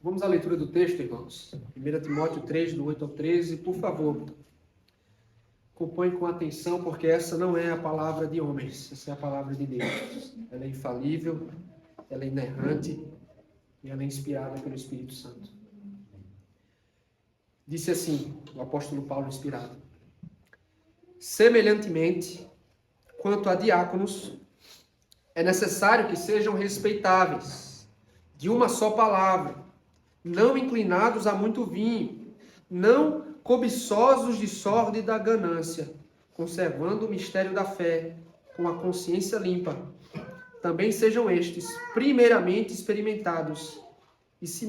Vamos à leitura do texto, irmãos. 1 Timóteo 3, do 8 ao 13. Por favor, acompanhe com atenção, porque essa não é a palavra de homens, essa é a palavra de Deus. Ela é infalível, ela é inerrante e ela é inspirada pelo Espírito Santo. Disse assim, o apóstolo Paulo inspirado: semelhantemente, quanto a diáconos, é necessário que sejam respeitáveis, de uma só palavra, não inclinados a muito vinho, não cobiçosos de sórdida ganância, conservando o mistério da fé, com a consciência limpa. Também sejam estes, primeiramente experimentados, e se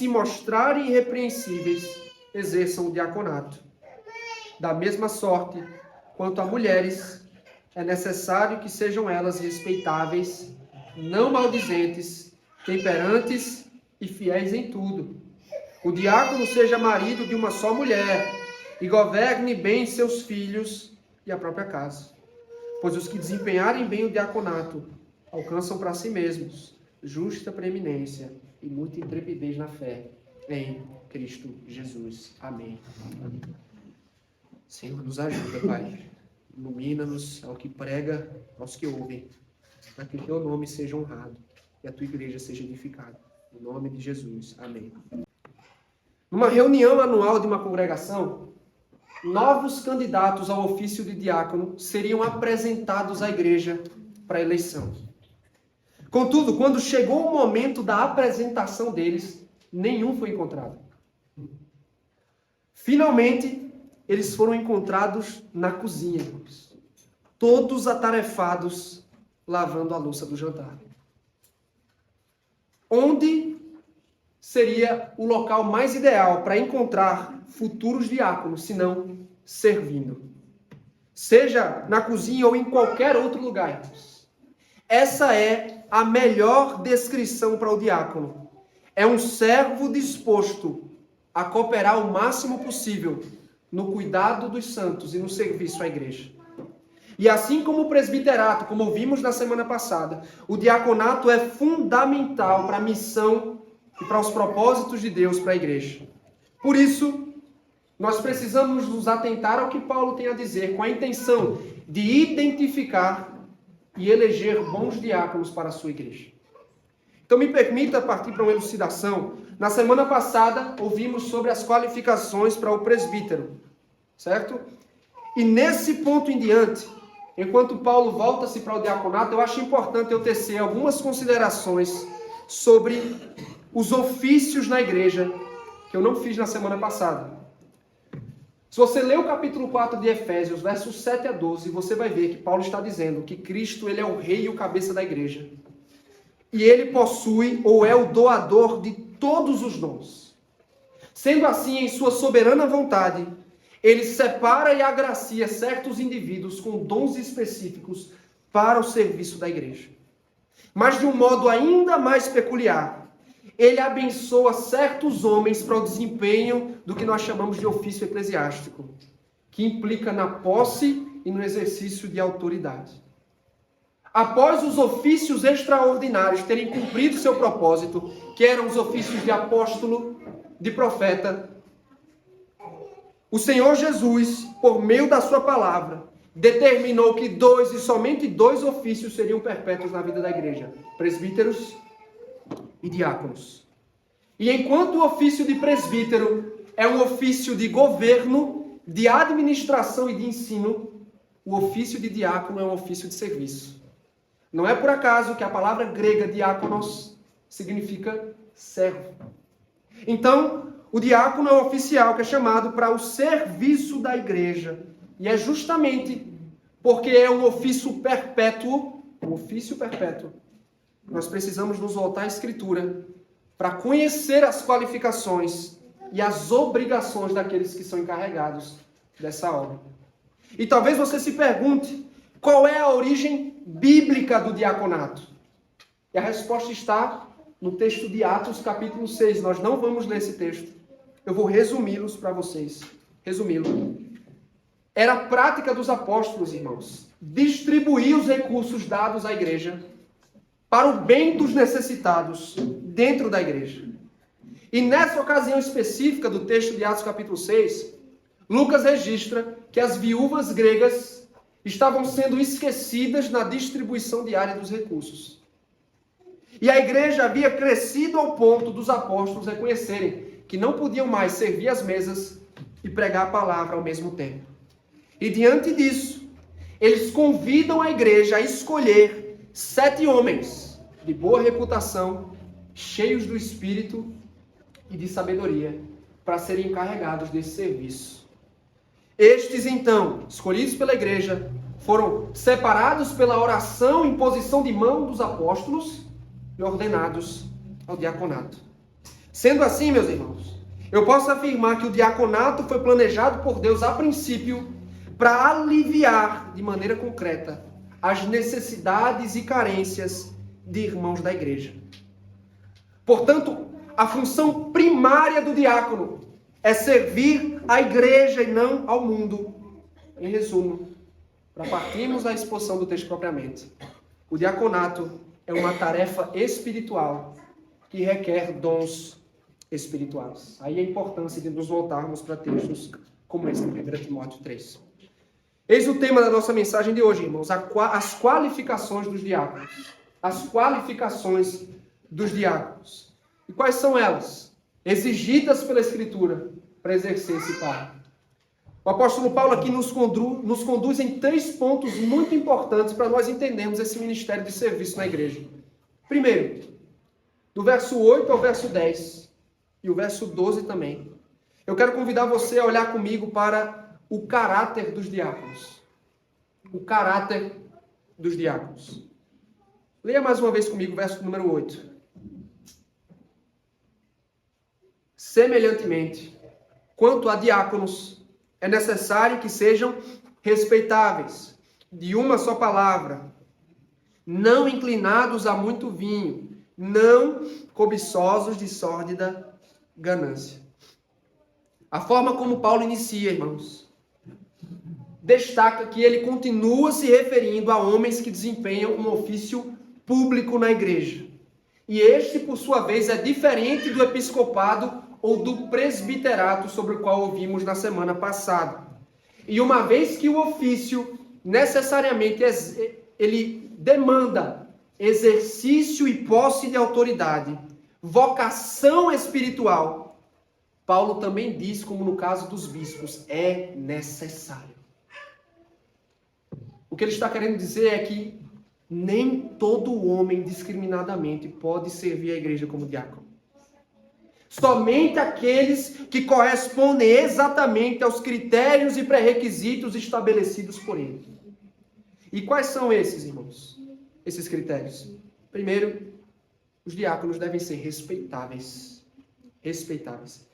mostrarem irrepreensíveis, exerçam o diaconato. Da mesma sorte, quanto a mulheres, é necessário que sejam elas respeitáveis, não maldizentes, temperantes e fiéis em tudo. O diácono seja marido de uma só mulher e governe bem seus filhos e a própria casa. Pois os que desempenharem bem o diaconato alcançam para si mesmos justa preeminência e muita intrepidez na fé em Cristo Jesus. Amém. Senhor, nos ajuda, Pai. Ilumina-nos ao que prega, aos que ouvem, para que o teu nome seja honrado e a tua igreja seja edificada. Em nome de Jesus. Amém. Numa reunião anual de uma congregação, novos candidatos ao ofício de diácono seriam apresentados à igreja para eleição. Contudo, quando chegou o momento da apresentação deles, nenhum foi encontrado. Finalmente, eles foram encontrados na cozinha, todos atarefados, lavando a louça do jantar. Onde seria o local mais ideal para encontrar futuros diáconos, se não servindo? Seja na cozinha ou em qualquer outro lugar. Essa é a melhor descrição para o diácono. É um servo disposto a cooperar o máximo possível no cuidado dos santos e no serviço à igreja. E assim como o presbiterato, como vimos na semana passada, o diaconato é fundamental para a missão e para os propósitos de Deus para a igreja. Por isso, nós precisamos nos atentar ao que Paulo tem a dizer, com a intenção de identificar e eleger bons diáconos para a sua igreja. Então me permita partir para uma elucidação. Na semana passada, ouvimos sobre as qualificações para o presbítero, certo? E nesse ponto em diante, enquanto Paulo volta-se para o diaconato, eu acho importante eu tecer algumas considerações sobre os ofícios na igreja, que eu não fiz na semana passada. Se você ler o capítulo 4 de Efésios, versos 7 a 12, você vai ver que Paulo está dizendo que Cristo ele é o rei e o cabeça da igreja. E ele possui ou é o doador de todos os dons. Sendo assim, em sua soberana vontade, ele separa e agracia certos indivíduos com dons específicos para o serviço da igreja. Mas de um modo ainda mais peculiar, ele abençoa certos homens para o desempenho do que nós chamamos de ofício eclesiástico, que implica na posse e no exercício de autoridade. Após os ofícios extraordinários terem cumprido seu propósito, que eram os ofícios de apóstolo, de profeta, o Senhor Jesus, por meio da sua palavra, determinou que 2 e somente 2 ofícios seriam perpétuos na vida da igreja: presbíteros e diáconos. E enquanto o ofício de presbítero é um ofício de governo, de administração e de ensino, o ofício de diácono é um ofício de serviço. Não é por acaso que a palavra grega diáconos significa servo. Então, o diácono é um oficial que é chamado para o serviço da igreja. E é justamente porque é um ofício perpétuo, nós precisamos nos voltar à Escritura para conhecer as qualificações e as obrigações daqueles que são encarregados dessa obra. E talvez você se pergunte, qual é a origem bíblica do diaconato? E a resposta está no texto de Atos, capítulo 6. Nós não vamos ler esse texto. Eu vou resumi-los para vocês. Era a prática dos apóstolos, irmãos, distribuir os recursos dados à igreja para o bem dos necessitados dentro da igreja. E nessa ocasião específica do texto de Atos capítulo 6, Lucas registra que as viúvas gregas estavam sendo esquecidas na distribuição diária dos recursos. E a igreja havia crescido ao ponto dos apóstolos reconhecerem que não podiam mais servir as mesas e pregar a palavra ao mesmo tempo. E diante disso, eles convidam a igreja a escolher 7 homens de boa reputação, cheios do Espírito e de sabedoria, para serem encarregados desse serviço. Estes, então, escolhidos pela igreja, foram separados pela oração e imposição de mão dos apóstolos e ordenados ao diaconato. Sendo assim, meus irmãos, eu posso afirmar que o diaconato foi planejado por Deus a princípio para aliviar de maneira concreta as necessidades e carências de irmãos da igreja. Portanto, a função primária do diácono é servir à igreja e não ao mundo. Em resumo, para partirmos da exposição do texto propriamente, o diaconato é uma tarefa espiritual que requer dons espirituais. Aí a importância de nos voltarmos para textos como esse, 1 Timóteo 3. Eis o tema da nossa mensagem de hoje, irmãos, as qualificações dos diáconos. As qualificações dos diáconos. E quais são elas? Exigidas pela Escritura para exercer esse cargo. O apóstolo Paulo aqui nos conduz em 3 pontos muito importantes para nós entendermos esse ministério de serviço na igreja. Primeiro, do verso 8 ao verso 10 e o verso 12 também, eu quero convidar você a olhar comigo para o caráter dos diáconos. O caráter dos diáconos. Leia mais uma vez comigo o verso número 8. Semelhantemente, quanto a diáconos, é necessário que sejam respeitáveis, de uma só palavra, não inclinados a muito vinho, não cobiçosos de sórdida ganância. A forma como Paulo inicia, irmãos, destaca que ele continua se referindo a homens que desempenham um ofício público na igreja. E este, por sua vez, é diferente do episcopado ou do presbiterato sobre o qual ouvimos na semana passada. E uma vez que o ofício necessariamente ele demanda exercício e posse de autoridade, vocação espiritual, Paulo também diz, como no caso dos bispos, é necessário. O que ele está querendo dizer é que nem todo homem discriminadamente pode servir a igreja como diácono. Somente aqueles que correspondem exatamente aos critérios e pré-requisitos estabelecidos por ele. E quais são esses, irmãos? Esses critérios. Primeiro, os diáconos devem ser respeitáveis. Respeitáveis.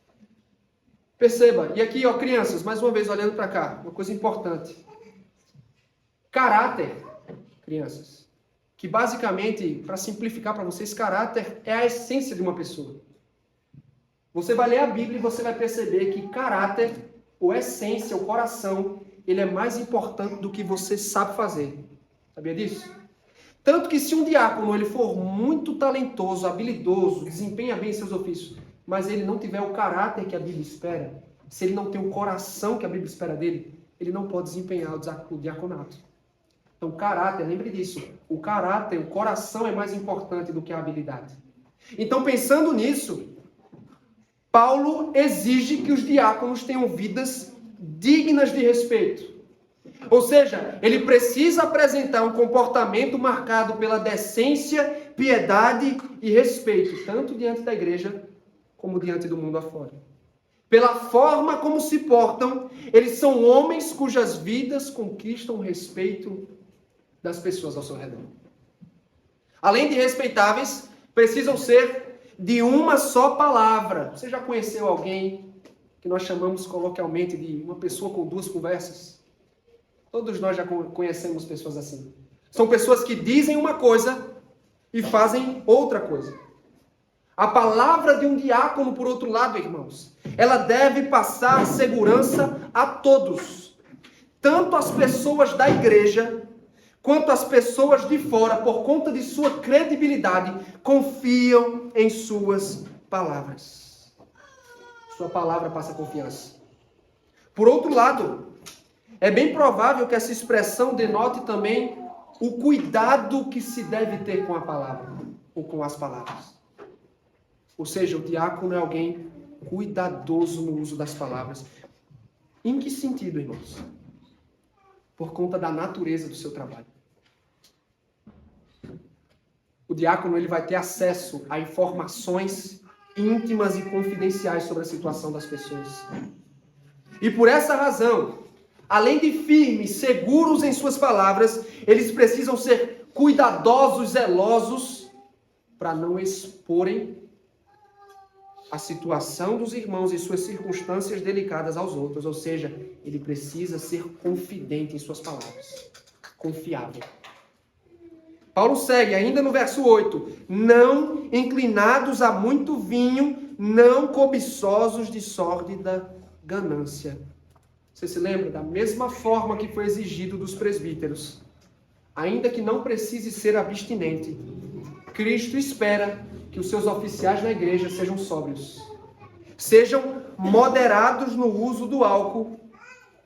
Perceba, e aqui, ó, crianças, mais uma vez olhando para cá, uma coisa importante. Caráter, crianças, que basicamente, para simplificar para vocês, caráter é a essência de uma pessoa. Você vai ler a Bíblia e você vai perceber que caráter, ou essência, o coração, ele é mais importante do que você sabe fazer. Sabia disso? Tanto que se um diácono ele for muito talentoso, habilidoso, desempenha bem seus ofícios, mas ele não tiver o caráter que a Bíblia espera, se ele não tem o coração que a Bíblia espera dele, ele não pode desempenhar o diaconato. Então, caráter, lembre disso. O caráter, o coração é mais importante do que a habilidade. Então, pensando nisso, Paulo exige que os diáconos tenham vidas dignas de respeito. Ou seja, ele precisa apresentar um comportamento marcado pela decência, piedade e respeito, tanto diante da igreja como diante do mundo afora. Pela forma como se portam, eles são homens cujas vidas conquistam o respeito das pessoas ao seu redor. Além de respeitáveis, precisam ser de uma só palavra. Você já conheceu alguém que nós chamamos coloquialmente de uma pessoa com 2 conversas? Todos nós já conhecemos pessoas assim. São pessoas que dizem uma coisa e fazem outra coisa. A palavra de um diácono, por outro lado, irmãos, ela deve passar segurança a todos. Tanto as pessoas da igreja quanto as pessoas de fora, por conta de sua credibilidade, confiam em suas palavras. sua palavra passa confiança. Por outro lado, é bem provável que essa expressão denote também o cuidado que se deve ter com a palavra, ou com as palavras. Ou seja, o diácono é alguém cuidadoso no uso das palavras. Em que sentido, irmãos? Por conta da natureza do seu trabalho. O diácono ele vai ter acesso a informações íntimas e confidenciais sobre a situação das pessoas. E por essa razão, além de firmes, seguros em suas palavras, eles precisam ser cuidadosos, zelosos, para não exporem a situação dos irmãos e suas circunstâncias delicadas aos outros. Ou seja, ele precisa ser confidente em suas palavras. Confiável. Paulo segue ainda no verso 8. Não inclinados a muito vinho, não cobiçosos de sórdida ganância. Você se lembra? Da mesma forma que foi exigido dos presbíteros. Ainda que não precise ser abstinente, Cristo espera que os seus oficiais na igreja sejam sóbrios. Sejam moderados no uso do álcool.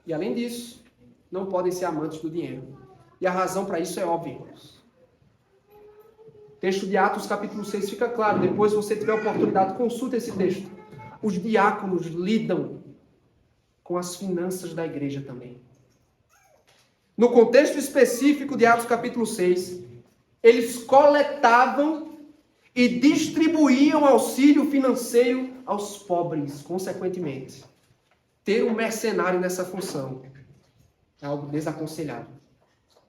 E além disso, não podem ser amantes do dinheiro. E a razão para isso é óbvia, irmãos. O texto de Atos capítulo 6 fica claro. Depois, se você tiver oportunidade, consulta esse texto. Os diáconos lidam com as finanças da igreja também. No contexto específico de Atos capítulo 6, eles coletavam e distribuíam auxílio financeiro aos pobres, consequentemente. Ter um mercenário nessa função é algo desaconselhado.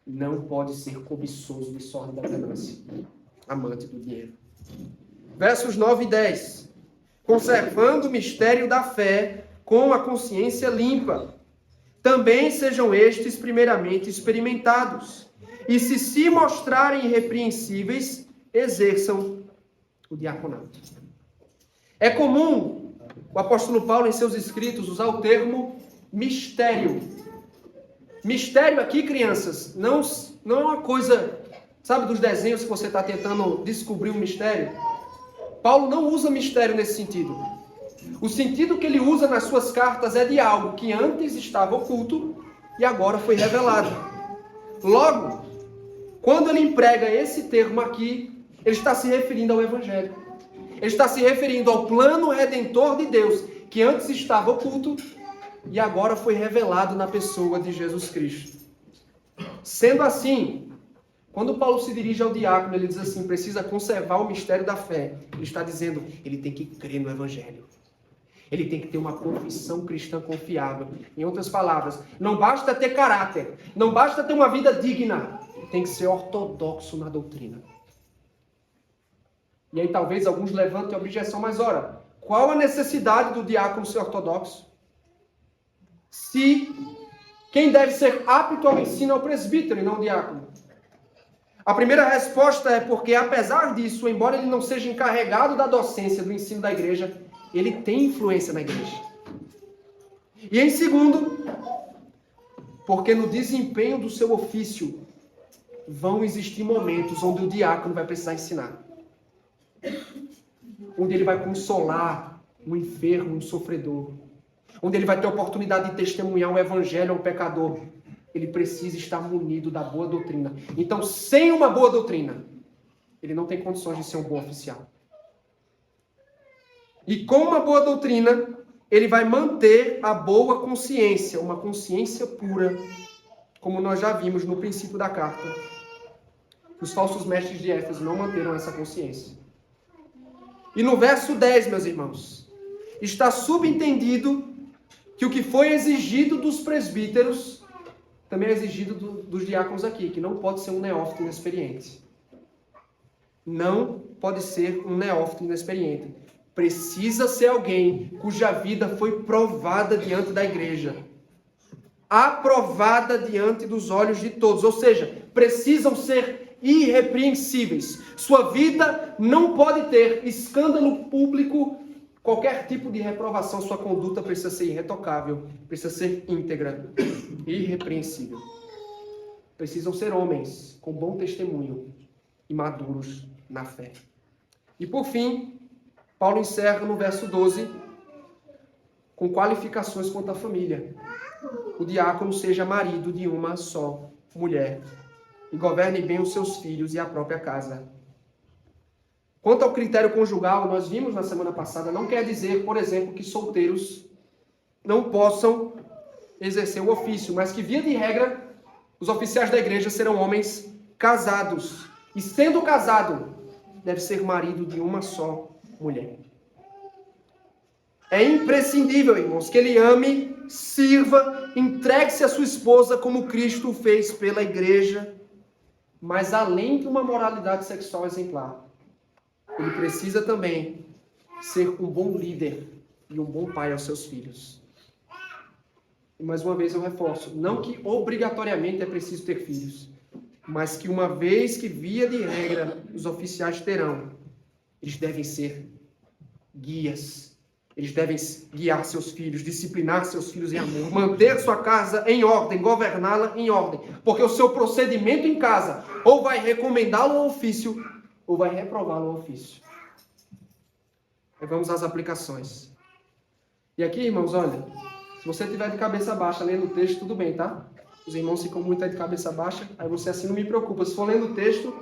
Não pode ser cobiçoso de sórdida ganância, amante do dinheiro. Versos 9 e 10. Conservando o mistério da fé com a consciência limpa. Também sejam estes primeiramente experimentados. E se mostrarem irrepreensíveis, exerçam o diaconato. É comum o apóstolo Paulo, em seus escritos, usar o termo mistério. Mistério aqui, crianças, não é uma coisa, sabe, dos desenhos que você está tentando descobrir um mistério. Paulo não usa mistério nesse sentido. O sentido que ele usa nas suas cartas é de algo que antes estava oculto e agora foi revelado. Logo, quando ele emprega esse termo aqui, ele está se referindo ao Evangelho. Ele está se referindo ao plano redentor de Deus, que antes estava oculto e agora foi revelado na pessoa de Jesus Cristo. Sendo assim, quando Paulo se dirige ao diácono, ele diz assim, precisa conservar o mistério da fé. Ele está dizendo, ele tem que crer no Evangelho. Ele tem que ter uma confissão cristã confiável. Em outras palavras, não basta ter caráter, não basta ter uma vida digna, tem que ser ortodoxo na doutrina. E aí talvez alguns levantem a objeção, mas ora, qual a necessidade do diácono ser ortodoxo? Se quem deve ser apto ao ensino é o presbítero e não o diácono. A primeira resposta é porque, apesar disso, embora ele não seja encarregado da docência do ensino da igreja, ele tem influência na igreja. E em segundo, porque no desempenho do seu ofício vão existir momentos onde o diácono vai precisar ensinar. Onde ele vai consolar um enfermo, um sofredor. Onde ele vai ter a oportunidade de testemunhar o evangelho a um pecador. Ele precisa estar munido da boa doutrina. Então, sem uma boa doutrina, ele não tem condições de ser um bom oficial. E com uma boa doutrina, ele vai manter a boa consciência, uma consciência pura, como nós já vimos no princípio da carta. Os falsos mestres de Éfeso não manteram essa consciência. E no verso 10, meus irmãos, está subentendido que o que foi exigido dos presbíteros também é exigido dos diáconos aqui, que não pode ser um neófito inexperiente. Não pode ser um neófito inexperiente. Precisa ser alguém cuja vida foi provada diante da igreja. Aprovada diante dos olhos de todos. Ou seja, precisam ser irrepreensíveis. Sua vida não pode ter escândalo público, qualquer tipo de reprovação. Sua conduta precisa ser irretocável, precisa ser íntegra, irrepreensível. Precisam ser homens com bom testemunho e maduros na fé. E por fim, Paulo encerra no verso 12, com qualificações quanto à família. O diácono seja marido de uma só mulher e governe bem os seus filhos e a própria casa. Quanto ao critério conjugal, nós vimos na semana passada, não quer dizer, por exemplo, que solteiros não possam exercer o ofício, mas que, via de regra, os oficiais da igreja serão homens casados. E sendo casado, deve ser marido de uma só mulher. É imprescindível, irmãos, que ele ame, sirva, entregue-se a sua esposa como Cristo fez pela igreja, mas além de uma moralidade sexual exemplar, ele precisa também ser um bom líder e um bom pai aos seus filhos. E mais uma vez eu reforço, não que obrigatoriamente é preciso ter filhos, mas que uma vez que, via de regra, os oficiais terão, eles devem ser guias. Eles devem guiar seus filhos, disciplinar seus filhos em amor, manter sua casa em ordem, governá-la em ordem. Porque o seu procedimento em casa ou vai recomendá-lo ao ofício, ou vai reprová-lo ao ofício. Aí vamos às aplicações. E aqui, irmãos, olha, se você estiver de cabeça baixa lendo o texto, tudo bem, tá? Os irmãos ficam muito aí de cabeça baixa, aí você assim não me preocupa. Se for lendo o texto,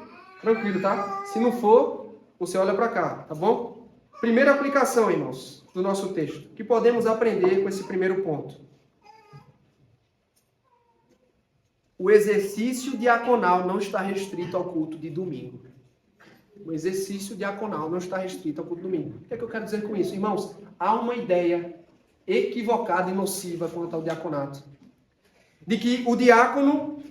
tranquilo, tá? Se não for, você olha para cá, tá bom? Primeira aplicação, irmãos, do nosso texto. O que podemos aprender com esse primeiro ponto? O exercício diaconal não está restrito ao culto de domingo. O exercício diaconal não está restrito ao culto de domingo. O que é que eu quero dizer com isso? Irmãos, há uma ideia equivocada e nociva quanto ao diaconato. De que o diácono,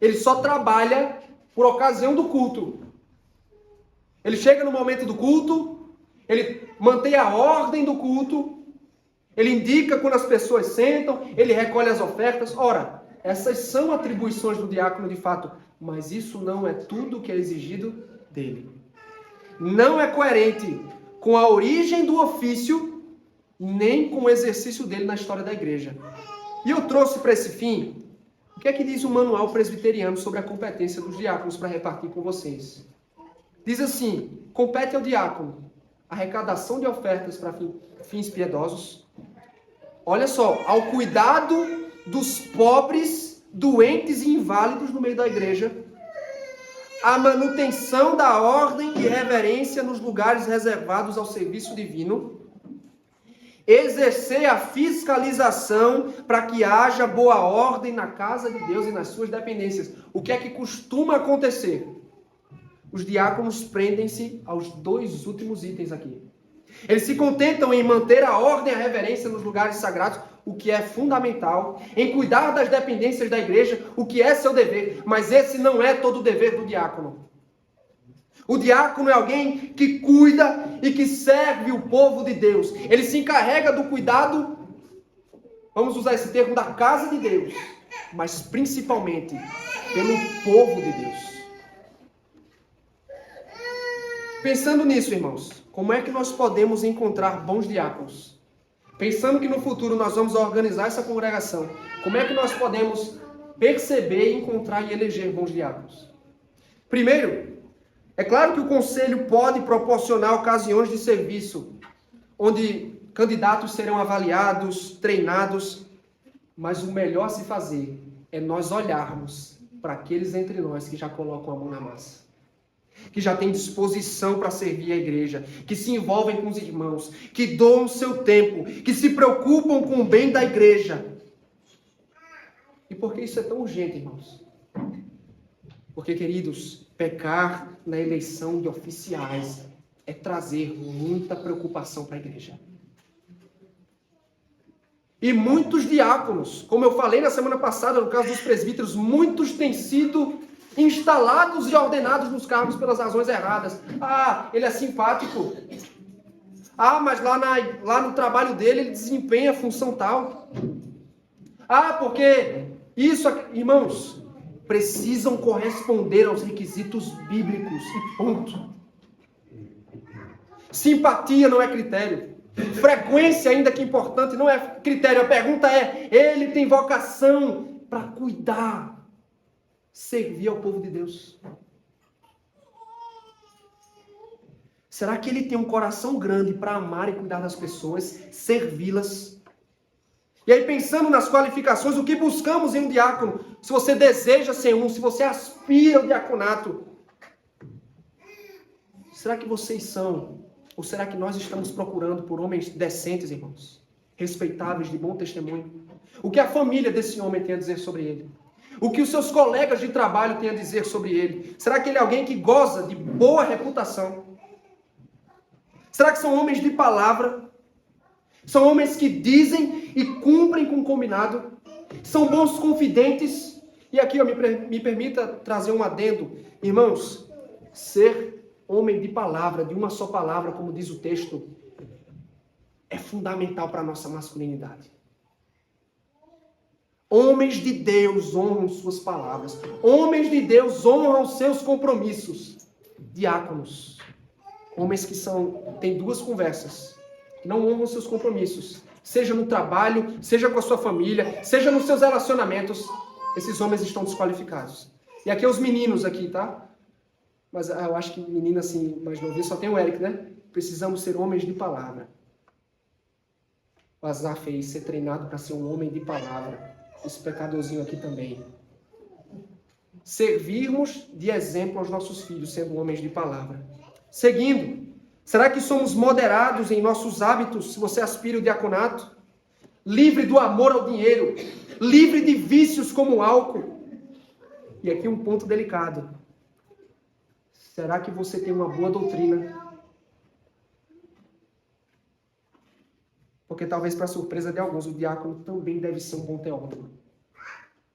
ele só trabalha por ocasião do culto. Ele chega no momento do culto, ele mantém a ordem do culto, ele indica quando as pessoas sentam, ele recolhe as ofertas. Ora, essas são atribuições do diácono de fato, mas isso não é tudo que é exigido dele. Não é coerente com a origem do ofício, nem com o exercício dele na história da igreja. E eu trouxe para esse fim, o que é que diz o manual presbiteriano sobre a competência dos diáconos para repartir com vocês? Diz assim: compete ao diácono arrecadação de ofertas para fins piedosos. Olha só, ao cuidado dos pobres, doentes e inválidos no meio da igreja, a manutenção da ordem e reverência nos lugares reservados ao serviço divino, exercer a fiscalização para que haja boa ordem na casa de Deus e nas suas dependências. O que é que costuma acontecer? Os diáconos prendem-se aos dois últimos itens aqui. Eles se contentam em manter a ordem e a reverência nos lugares sagrados, o que é fundamental, em cuidar das dependências da igreja, o que é seu dever, mas esse não é todo o dever do diácono. O diácono é alguém que cuida e que serve o povo de Deus. Ele se encarrega do cuidado, vamos usar esse termo, da casa de Deus, mas principalmente pelo povo de Deus. Pensando nisso, irmãos, como é que nós podemos encontrar bons diáconos? Pensando que no futuro nós vamos organizar essa congregação, como é que nós podemos perceber, encontrar e eleger bons diáconos? Primeiro, é claro que o conselho pode proporcionar ocasiões de serviço, onde candidatos serão avaliados, treinados, mas o melhor a se fazer é nós olharmos para aqueles entre nós que já colocam a mão na massa, que já têm disposição para servir a igreja, que se envolvem com os irmãos, que doam seu tempo, que se preocupam com o bem da igreja. E por que isso é tão urgente, irmãos? Porque, queridos, pecar na eleição de oficiais é trazer muita preocupação para a igreja. E muitos diáconos, como eu falei na semana passada, no caso dos presbíteros, muitos têm sido instalados e ordenados nos cargos pelas razões erradas. Ah, ele é simpático. Ah, mas lá no trabalho dele ele desempenha a função tal. Ah, porque isso, irmãos, precisam corresponder aos requisitos bíblicos e ponto. Simpatia não é critério. Frequência, ainda que importante, não é critério. A pergunta é, ele tem vocação para cuidar, servir ao povo de Deus? Será que ele tem um coração grande para amar e cuidar das pessoas, servi-las? E aí, pensando nas qualificações, o que buscamos em um diácono? Se você deseja ser um, se você aspira ao diaconato, será que vocês são, ou será que nós estamos procurando por homens decentes, irmãos? Respeitáveis, de bom testemunho? O que a família desse homem tem a dizer sobre ele? O que os seus colegas de trabalho têm a dizer sobre ele? Será que ele é alguém que goza de boa reputação? Será que são homens de palavra? São homens que dizem e cumprem com o combinado? São bons confidentes? E aqui me permita trazer um adendo. Irmãos, ser homem de palavra, de uma só palavra, como diz o texto, é fundamental para a nossa masculinidade. Homens de Deus honram suas palavras. Homens de Deus honram seus compromissos. Diáconos. Homens que têm duas conversas. Não honram seus compromissos. Seja no trabalho, seja com a sua família, seja nos seus relacionamentos. Esses homens estão desqualificados. E aqui os meninos aqui, tá? Mas eu acho que menina assim, mais novinha, só tem o Eric, né? Precisamos ser homens de palavra. O Azar fez ser treinado para ser um homem de palavra. Esse pecadorzinho aqui também. Servirmos de exemplo aos nossos filhos, sendo homens de palavra. Seguindo, será que somos moderados em nossos hábitos, se você aspira ao diaconato? Livre do amor ao dinheiro, livre de vícios como o álcool. E aqui um ponto delicado. Será que você tem uma boa doutrina? Porque talvez, para surpresa de alguns, o diácono também deve ser um bom teólogo.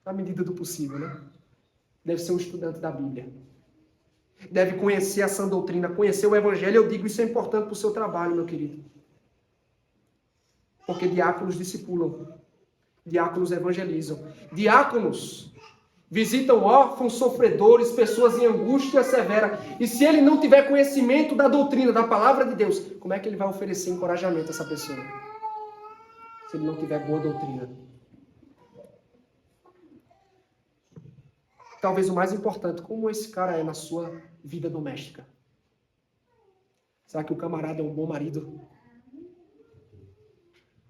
Na medida do possível, né? Deve ser um estudante da Bíblia. Deve conhecer a sã doutrina, conhecer o Evangelho. Eu digo, isso é importante para o seu trabalho, meu querido. Porque diáconos discipulam. Diáconos evangelizam. Diáconos visitam órfãos, sofredores, pessoas em angústia severa. E se ele não tiver conhecimento da doutrina, da palavra de Deus, como é que ele vai oferecer encorajamento a essa pessoa? Se ele não tiver boa doutrina. Talvez o mais importante, como esse cara é na sua vida doméstica? Será que o camarada é um bom marido?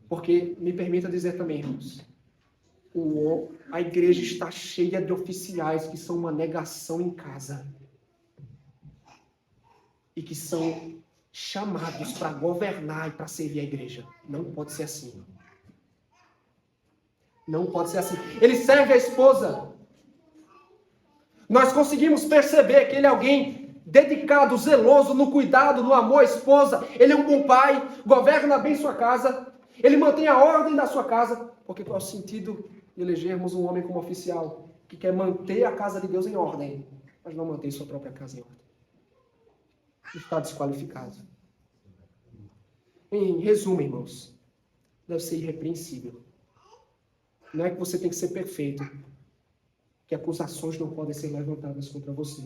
Porque, me permita dizer também, irmãos, a igreja está cheia de oficiais que são uma negação em casa. E que são chamados para governar e para servir a igreja. Não pode ser assim. Não pode ser assim. Ele serve a esposa. Nós conseguimos perceber que ele é alguém dedicado, zeloso, no cuidado, no amor à esposa. Ele é um bom pai, governa bem sua casa. Ele mantém a ordem da sua casa. Porque qual é o sentido de elegermos um homem como oficial que quer manter a casa de Deus em ordem, mas não mantém sua própria casa em ordem? Está desqualificado. Em resumo, irmãos, deve ser irrepreensível. Não é que você tem que ser perfeito, que acusações não podem ser levantadas contra você.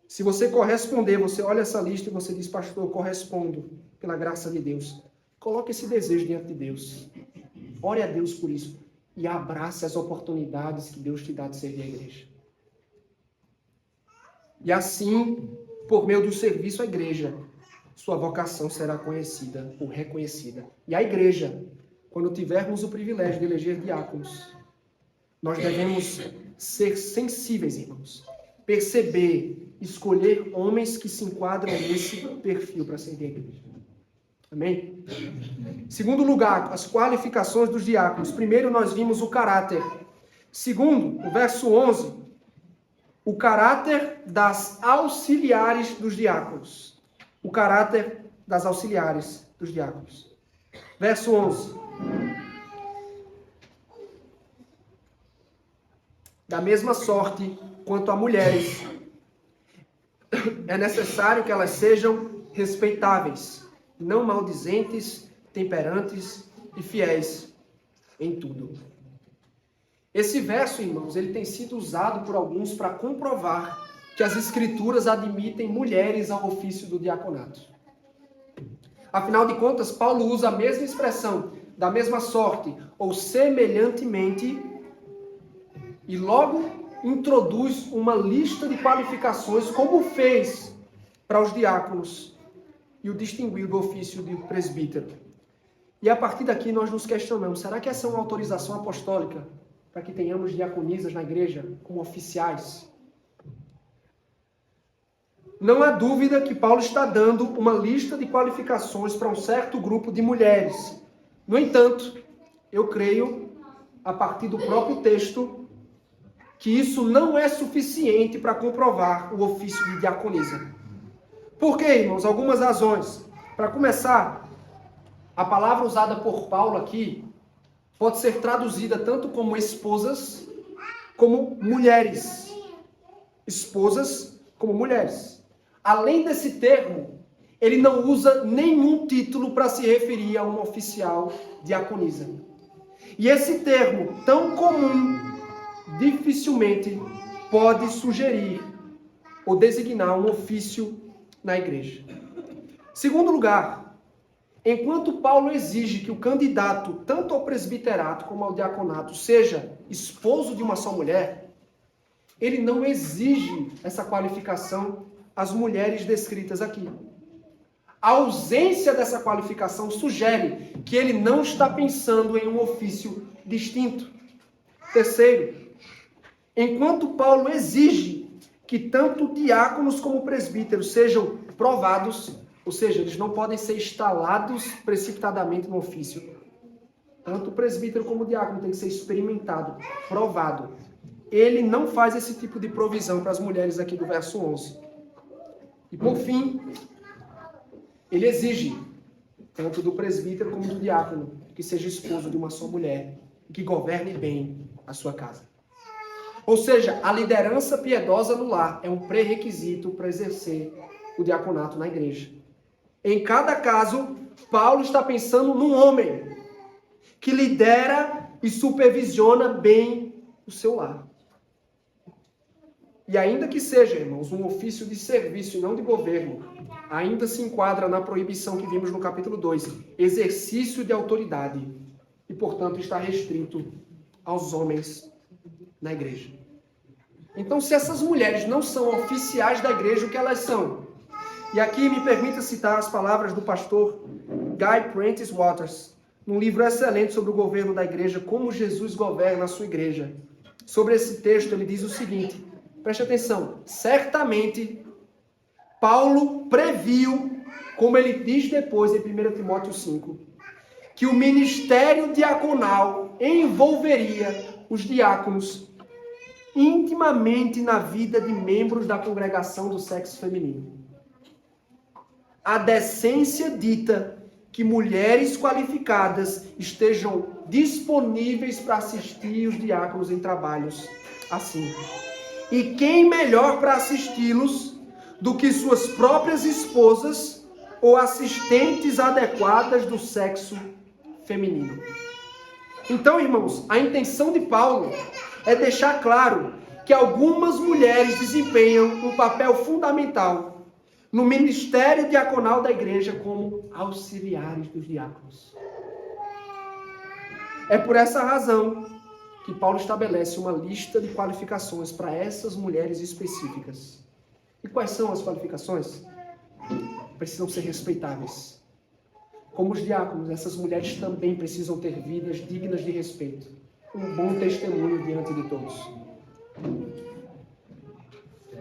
Se você corresponder, você olha essa lista e você diz, pastor, eu correspondo pela graça de Deus. Coloque esse desejo diante de Deus. Ore a Deus por isso. E abrace as oportunidades que Deus te dá de servir a igreja. E assim, por meio do serviço à igreja, sua vocação será conhecida ou reconhecida. E a igreja, quando tivermos o privilégio de eleger diáconos, nós devemos ser sensíveis, irmãos. Perceber, escolher homens que se enquadram nesse perfil para servir a igreja. Amém? Segundo lugar, as qualificações dos diáconos. Primeiro, nós vimos o caráter. Segundo, o verso 11, o caráter das auxiliares dos diáconos. O caráter das auxiliares dos diáconos. Verso 11. Da mesma sorte quanto a mulheres, é necessário que elas sejam respeitáveis, não maldizentes, temperantes e fiéis em tudo. Esse verso, irmãos, ele tem sido usado por alguns para comprovar que as Escrituras admitem mulheres ao ofício do diaconato. Afinal de contas, Paulo usa a mesma expressão, da mesma sorte, ou semelhantemente, e logo introduz uma lista de qualificações, como fez para os diáconos, e o distinguiu do ofício de presbítero. E a partir daqui nós nos questionamos, será que essa é uma autorização apostólica para que tenhamos diaconisas na igreja como oficiais? Não há dúvida que Paulo está dando uma lista de qualificações para um certo grupo de mulheres. No entanto, eu creio, a partir do próprio texto, que isso não é suficiente para comprovar o ofício de diaconisa. Por quê, irmãos? Algumas razões. Para começar, a palavra usada por Paulo aqui pode ser traduzida tanto como esposas, como mulheres. Esposas como mulheres. Além desse termo, ele não usa nenhum título para se referir a uma oficial diaconisa. E esse termo, tão comum, dificilmente pode sugerir ou designar um ofício na igreja. Segundo lugar, enquanto Paulo exige que o candidato, tanto ao presbiterato como ao diaconato, seja esposo de uma só mulher, ele não exige essa qualificação às mulheres descritas aqui. A ausência dessa qualificação sugere que ele não está pensando em um ofício distinto. Terceiro, enquanto Paulo exige que tanto diáconos como presbíteros sejam provados, ou seja, eles não podem ser instalados precipitadamente no ofício. Tanto o presbítero como o diácono tem que ser experimentado, provado. Ele não faz esse tipo de provisão para as mulheres aqui do verso 11. E por fim, ele exige, tanto do presbítero como do diácono, que seja esposo de uma só mulher, e que governe bem a sua casa. Ou seja, a liderança piedosa no lar é um pré-requisito para exercer o diaconato na igreja. Em cada caso, Paulo está pensando num homem que lidera e supervisiona bem o seu lar. E ainda que seja, irmãos, um ofício de serviço e não de governo, ainda se enquadra na proibição que vimos no capítulo 2, exercício de autoridade, e, portanto, está restrito aos homens na igreja. Então, se essas mulheres não são oficiais da igreja, o que elas são? E aqui me permita citar as palavras do pastor Guy Prentice Waters, num livro excelente sobre o governo da igreja, Como Jesus Governa a Sua Igreja. Sobre esse texto, ele diz o seguinte, preste atenção, certamente Paulo previu, como ele diz depois em 1 Timóteo 5, que o ministério diaconal envolveria os diáconos intimamente na vida de membros da congregação do sexo feminino. A decência dita que mulheres qualificadas estejam disponíveis para assistir os diáconos em trabalhos assim. E quem melhor para assisti-los do que suas próprias esposas ou assistentes adequadas do sexo feminino? Então, irmãos, a intenção de Paulo é deixar claro que algumas mulheres desempenham um papel fundamental no ministério diaconal da igreja como auxiliares dos diáconos. É por essa razão que Paulo estabelece uma lista de qualificações para essas mulheres específicas. E quais são as qualificações? Precisam ser respeitáveis. Como os diáconos, essas mulheres também precisam ter vidas dignas de respeito. Um bom testemunho diante de todos.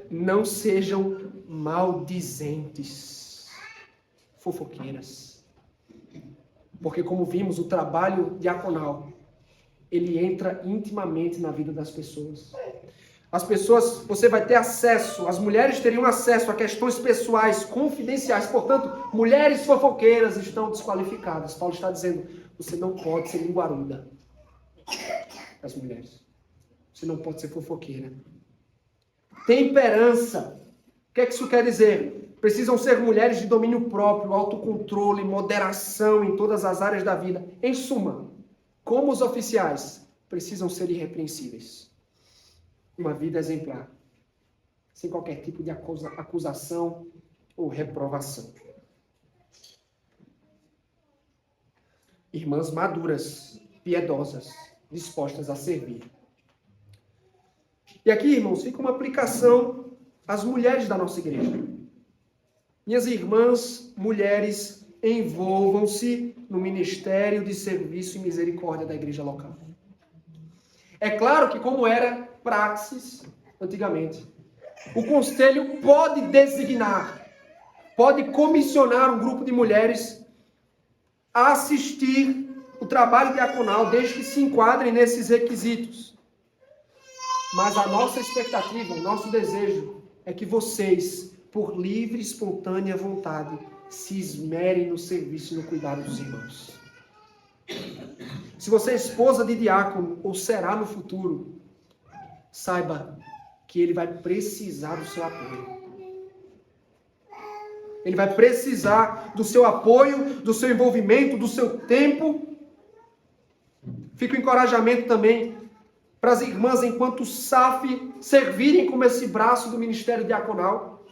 Não sejam maldizentes, fofoqueiras. Porque, como vimos, o trabalho diaconal, ele entra intimamente na vida das pessoas. As pessoas, você vai ter acesso, as mulheres teriam acesso a questões pessoais, confidenciais. Portanto, mulheres fofoqueiras estão desqualificadas. Paulo está dizendo, você não pode ser linguaruda. As mulheres. Você não pode ser fofoqueira. Temperança. O que é que isso quer dizer? Precisam ser mulheres de domínio próprio, autocontrole, moderação em todas as áreas da vida. Em suma, como os oficiais, precisam ser irrepreensíveis. Uma vida exemplar. Sem qualquer tipo de acusação ou reprovação. Irmãs maduras, piedosas, dispostas a servir. E aqui, irmãos, fica uma aplicação às mulheres da nossa igreja. Minhas irmãs, mulheres envolvam-se no ministério de serviço e misericórdia da igreja local. É claro que, como era praxis antigamente, o conselho pode designar, pode comissionar um grupo de mulheres a assistir o trabalho diaconal, desde que se enquadrem nesses requisitos. Mas a nossa expectativa, o nosso desejo é que vocês, por livre e espontânea vontade, se esmerem no serviço e no cuidado dos irmãos. Se você é esposa de diácono ou será no futuro, saiba que ele vai precisar do seu apoio. Ele vai precisar do seu apoio, do seu envolvimento, do seu tempo. Fica o encorajamento também para as irmãs, enquanto SAF, servirem como esse braço do ministério diaconal.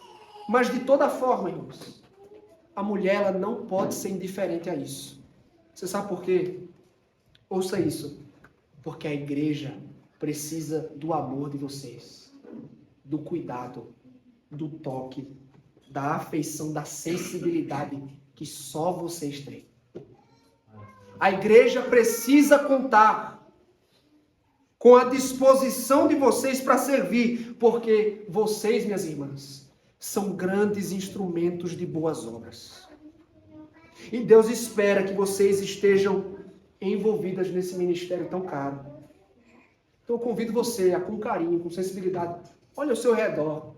Mas de toda forma, irmãos, a mulher ela não pode ser indiferente a isso. Você sabe por quê? Ouça isso. Porque a igreja precisa do amor de vocês, do cuidado, do toque, da afeição, da sensibilidade que só vocês têm. A igreja precisa contar com a disposição de vocês para servir, porque vocês, minhas irmãs, são grandes instrumentos de boas obras. E Deus espera que vocês estejam envolvidas nesse ministério tão caro. Então eu convido você a, com carinho, com sensibilidade, olhe ao seu redor.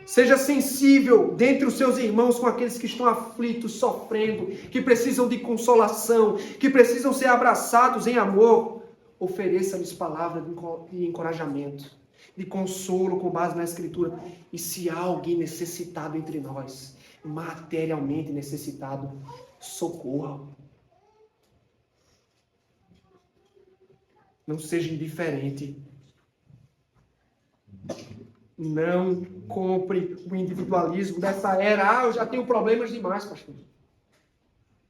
Seja sensível dentre os seus irmãos com aqueles que estão aflitos, sofrendo, que precisam de consolação, que precisam ser abraçados em amor. Ofereça-lhes palavras de encorajamento, de consolo com base na Escritura. E se há alguém necessitado entre nós, materialmente necessitado, socorra. Não seja indiferente. Não compre o individualismo dessa era. Eu já tenho problemas demais, pastor.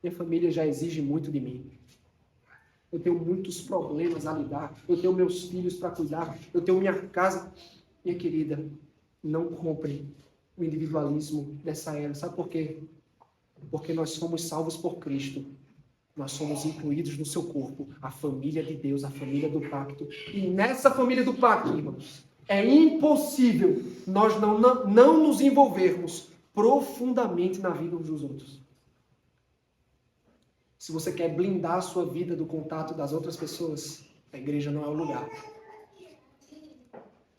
Minha família já exige muito de mim. Eu tenho muitos problemas a lidar. Eu tenho meus filhos para cuidar. Eu tenho minha casa. Minha querida, não compre o individualismo dessa era. Sabe por quê? Porque nós somos salvos por Cristo. Nós somos incluídos no seu corpo. A família de Deus, a família do pacto. E nessa família do pacto, irmãos, é impossível nós não nos envolvermos profundamente na vida uns dos outros. Se você quer blindar a sua vida do contato das outras pessoas, a igreja não é o lugar.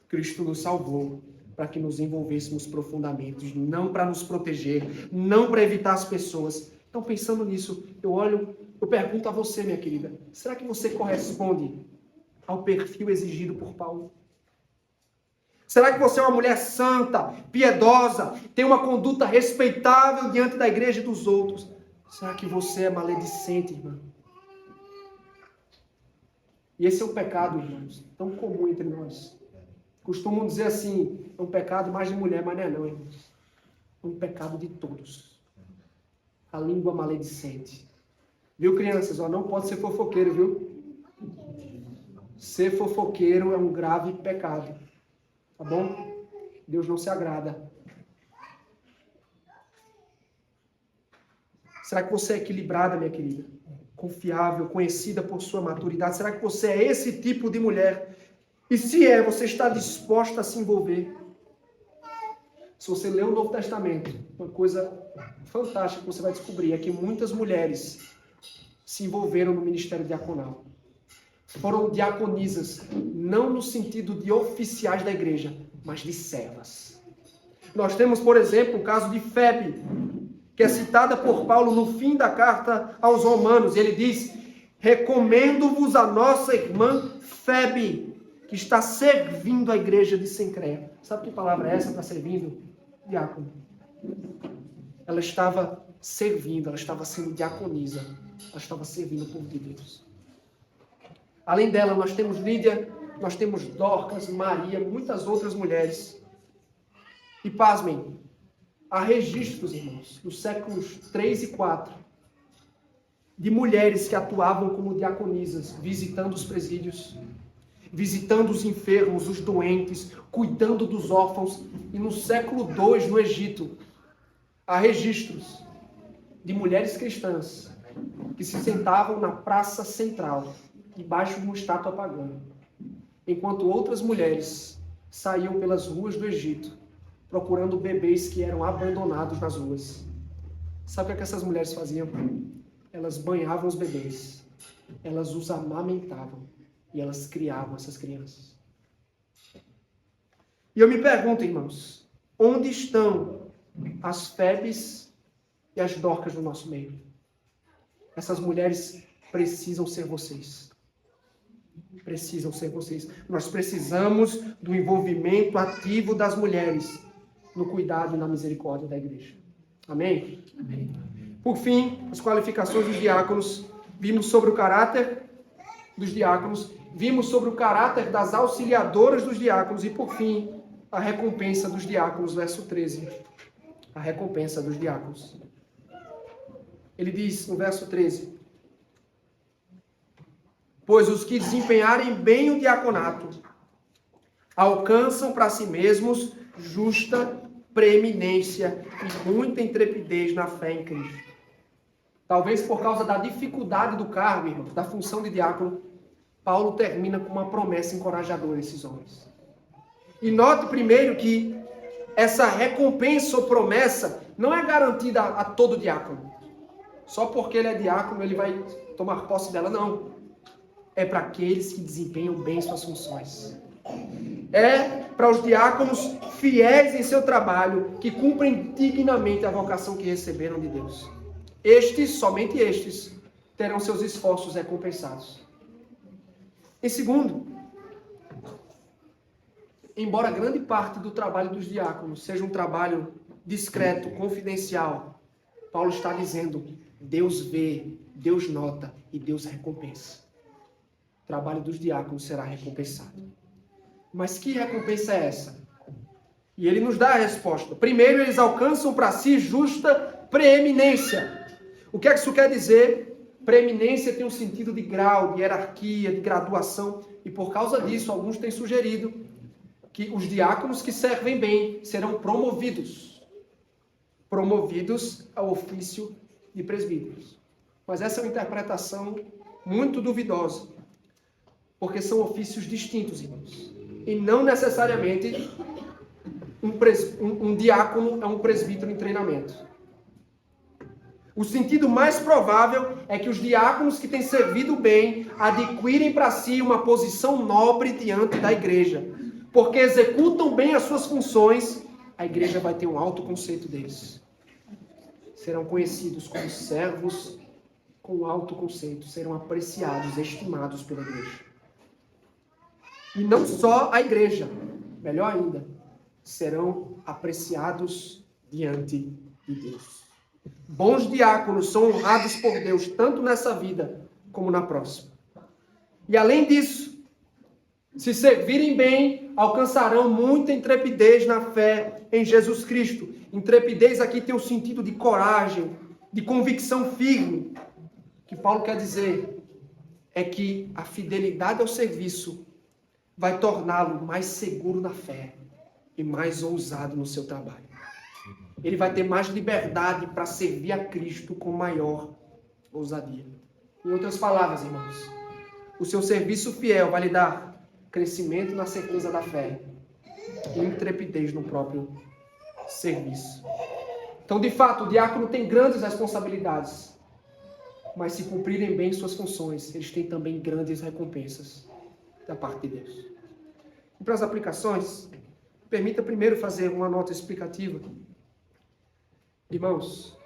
Cristo nos salvou para que nos envolvêssemos profundamente, não para nos proteger, não para evitar as pessoas. Então, pensando nisso, eu pergunto a você, minha querida, será que você corresponde ao perfil exigido por Paulo? Será que você é uma mulher santa, piedosa, tem uma conduta respeitável diante da igreja e dos outros? Será que você é maledicente, irmã? E esse é um pecado, irmãos, tão comum entre nós. Costumam dizer assim, é um pecado mais de mulher, mas não é não, irmãos. É um pecado de todos. A língua maledicente. Viu, crianças? Ó, não pode ser fofoqueiro, viu? Ser fofoqueiro é um grave pecado. Tá bom? Deus não se agrada. Será que você é equilibrada, minha querida? Confiável, conhecida por sua maturidade? Será que você é esse tipo de mulher? E se é, você está disposta a se envolver? Se você ler o Novo Testamento, uma coisa fantástica que você vai descobrir é que muitas mulheres se envolveram no ministério diaconal. Foram diaconisas, não no sentido de oficiais da igreja, mas de servas. Nós temos, por exemplo, o caso de Febe, que é citada por Paulo no fim da carta aos Romanos. Ele diz, recomendo-vos a nossa irmã Febe, que está servindo a igreja de Cencreia. Sabe que palavra é essa para servindo? Diácono. Ela estava servindo, ela estava sendo diaconisa, ela estava servindo o povo de Deus. Além dela, nós temos Lídia, nós temos Dorcas, Maria, muitas outras mulheres. E pasmem, há registros, irmãos, nos séculos 3 e 4, de mulheres que atuavam como diaconisas, visitando os presídios, visitando os enfermos, os doentes, cuidando dos órfãos. E no século 2, no Egito, há registros de mulheres cristãs que se sentavam na praça central, debaixo de uma estátua pagã, enquanto outras mulheres saíam pelas ruas do Egito, procurando bebês que eram abandonados nas ruas. Sabe o que essas mulheres faziam? Elas banhavam os bebês, elas os amamentavam e elas criavam essas crianças. E eu me pergunto, irmãos, onde estão as Febes e as Dorcas do nosso meio? Essas mulheres precisam ser vocês. Precisam ser vocês. Nós precisamos do envolvimento ativo das mulheres no cuidado e na misericórdia da igreja. Amém? Amém. Por fim, as qualificações dos diáconos. Vimos sobre o caráter dos diáconos, vimos sobre o caráter das auxiliadoras dos diáconos e, por fim, a recompensa dos diáconos, verso 13. A recompensa dos diáconos. Ele diz no verso 13: pois os que desempenharem bem o diaconato alcançam para si mesmos justa preeminência e muita intrepidez na fé em Cristo. Talvez por causa da dificuldade do cargo, irmão, da função de diácono, Paulo termina com uma promessa encorajadora a esses homens. E note primeiro que essa recompensa ou promessa não é garantida a todo diácono. Só porque ele é diácono, ele vai tomar posse dela. Não. É para aqueles que desempenham bem suas funções. É para os diáconos fiéis em seu trabalho, que cumprem dignamente a vocação que receberam de Deus. Estes, somente estes, terão seus esforços recompensados. Em segundo, embora grande parte do trabalho dos diáconos seja um trabalho discreto, confidencial, Paulo está dizendo: Deus vê, Deus nota e Deus recompensa. O trabalho dos diáconos será recompensado. Mas que recompensa é essa? E ele nos dá a resposta. Primeiro, eles alcançam para si justa preeminência. O que é que isso quer dizer? Preeminência tem um sentido de grau, de hierarquia, de graduação. E por causa disso, alguns têm sugerido que os diáconos que servem bem serão promovidos. Promovidos ao ofício de presbíteros. Mas essa é uma interpretação muito duvidosa. Porque são ofícios distintos, irmãos. E não necessariamente um diácono é um presbítero em treinamento. O sentido mais provável é que os diáconos que têm servido bem adquirem para si uma posição nobre diante da igreja. Porque executam bem as suas funções, a igreja vai ter um alto conceito deles. Serão conhecidos como servos com alto conceito, serão apreciados, estimados pela igreja. E não só a igreja, melhor ainda, serão apreciados diante de Deus. Bons diáconos são honrados por Deus, tanto nessa vida como na próxima. E além disso, se servirem bem, alcançarão muita intrepidez na fé em Jesus Cristo. Intrepidez aqui tem o sentido de coragem, de convicção firme. O que Paulo quer dizer é que a fidelidade ao serviço vai torná-lo mais seguro na fé e mais ousado no seu trabalho. Ele vai ter mais liberdade para servir a Cristo com maior ousadia. Em outras palavras, irmãos, o seu serviço fiel vai lhe dar crescimento na certeza da fé e intrepidez no próprio serviço. Então, de fato, o diácono tem grandes responsabilidades, mas se cumprirem bem suas funções, eles têm também grandes recompensas da parte de Deus. E para as aplicações, permita primeiro fazer uma nota explicativa. Irmãos,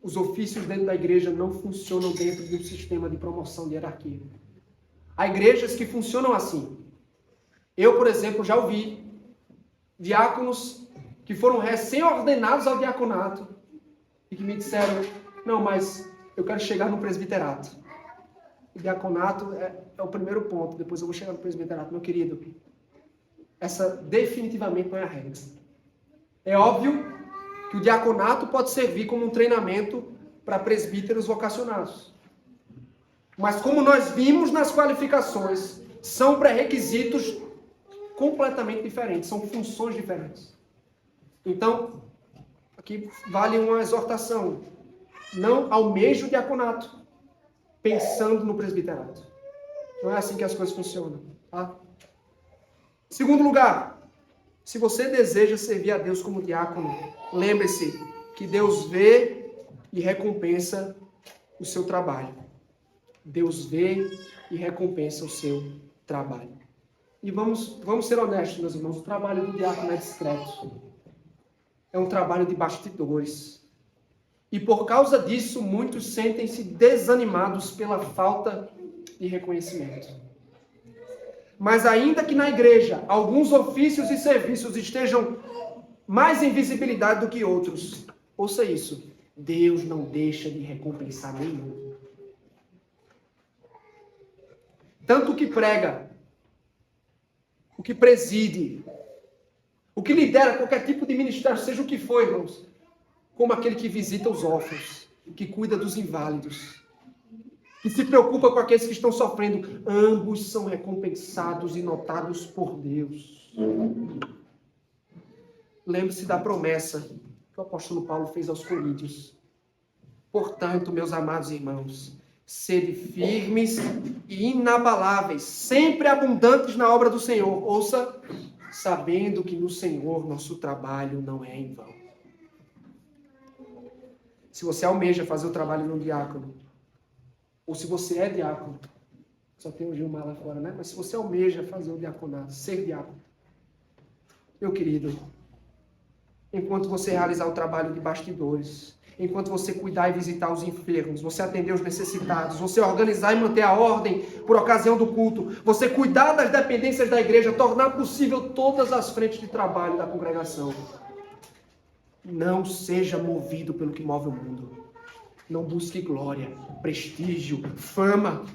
os ofícios dentro da igreja não funcionam dentro de um sistema de promoção de hierarquia. Há igrejas que funcionam assim. Eu, por exemplo, já ouvi diáconos que foram recém-ordenados ao diaconato e que me disseram: não, mas eu quero chegar no presbiterato. O diaconato é o primeiro ponto, depois eu vou chegar no presbiterato. Meu querido, essa definitivamente não é a regra. É óbvio que o diaconato pode servir como um treinamento para presbíteros vocacionados. Mas como nós vimos nas qualificações, são pré-requisitos completamente diferentes, são funções diferentes. Então, Aqui vale uma exortação. Não almeje o diaconato, pensando no presbiterato. Não é assim que as coisas funcionam. Tá? Segundo lugar, se você deseja servir a Deus como diácono, lembre-se que Deus vê e recompensa o seu trabalho. Deus vê e recompensa o seu trabalho. E vamos ser honestos, meus irmãos, o trabalho do diácono é discreto. É um trabalho de bastidores. E por causa disso, muitos sentem-se desanimados pela falta de reconhecimento. Mas ainda que na igreja alguns ofícios e serviços estejam mais em visibilidade do que outros, ouça isso, Deus não deixa de recompensar nenhum. Tanto o que prega, o que preside, o que lidera qualquer tipo de ministério, seja o que for, irmãos, como aquele que visita os órfãos, que cuida dos inválidos, que se preocupa com aqueles que estão sofrendo, ambos são recompensados e notados por Deus. Lembre-se da promessa que o apóstolo Paulo fez aos Coríntios. Portanto, meus amados irmãos, sede firmes e inabaláveis, sempre abundantes na obra do Senhor. Ouça, sabendo que no Senhor nosso trabalho não é em vão. Se você almeja fazer o trabalho de um diácono, ou se você é diácono, só tem o Gilmar lá fora, né? Mas se você almeja fazer o diaconato, ser diácono, meu querido, enquanto você realizar o trabalho de bastidores, enquanto você cuidar e visitar os enfermos, você atender os necessitados, você organizar e manter a ordem por ocasião do culto, você cuidar das dependências da igreja, tornar possível todas as frentes de trabalho da congregação. Não seja movido pelo que move o mundo. Não busque glória, prestígio, fama.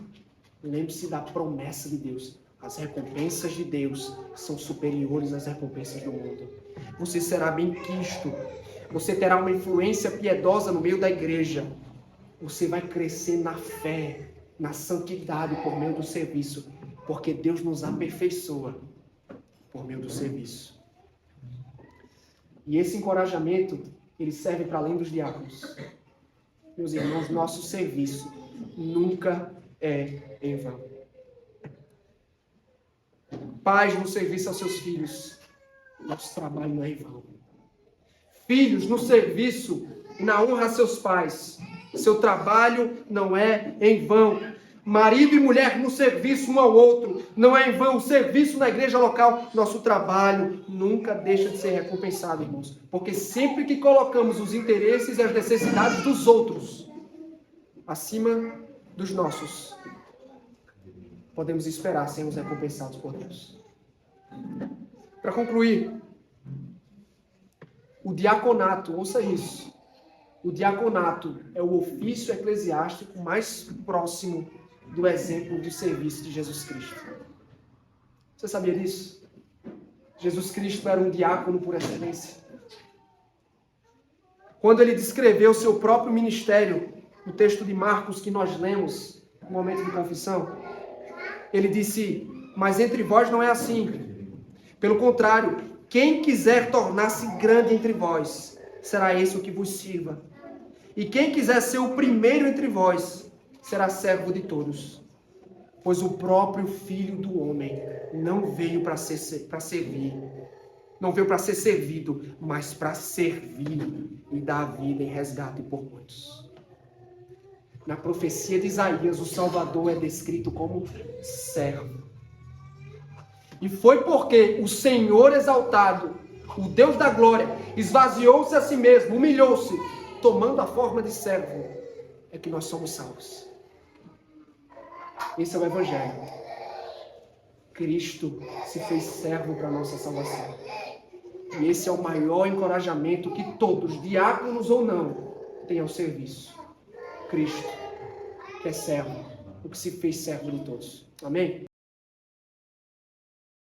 Lembre-se da promessa de Deus. As recompensas de Deus são superiores às recompensas do mundo. Você será bem quisto. Você terá uma influência piedosa no meio da igreja. Você vai crescer na fé, na santidade por meio do serviço. Porque Deus nos aperfeiçoa por meio do serviço. E esse encorajamento, ele serve para além dos diáconos. Meus irmãos, nosso serviço nunca é em vão. Pais no serviço aos seus filhos, nosso trabalho não é em vão. Filhos no serviço e na honra a seus pais, seu trabalho não é em vão. Marido e mulher no serviço um ao outro, não é em vão. O serviço na igreja local, nosso trabalho nunca deixa de ser recompensado, irmãos. Porque sempre que colocamos os interesses e as necessidades dos outros acima dos nossos, podemos esperar sermos recompensados por Deus. Para concluir, o diaconato, ouça isso, o diaconato é o ofício eclesiástico mais próximo do exemplo de serviço de Jesus Cristo. Você sabia disso? Jesus Cristo era um diácono por excelência. Quando ele descreveu seu próprio ministério, no texto de Marcos que nós lemos no momento de confissão, ele disse, mas entre vós não é assim. Pelo contrário, quem quiser tornar-se grande entre vós, será esse o que vos sirva. E quem quiser ser o primeiro entre vós, será servo de todos. Pois o próprio Filho do Homem não veio para servir. Não veio para ser servido, mas para servir e dar a vida em resgate por muitos. Na profecia de Isaías, o Salvador é descrito como servo. E foi porque o Senhor exaltado, o Deus da glória, esvaziou-se a si mesmo, humilhou-se, tomando a forma de servo, é que nós somos salvos. Esse é o Evangelho. Cristo se fez servo para a nossa salvação. E esse é o maior encorajamento que todos, diáconos ou não, têm ao serviço. Cristo, que é servo, o que se fez servo de todos. Amém?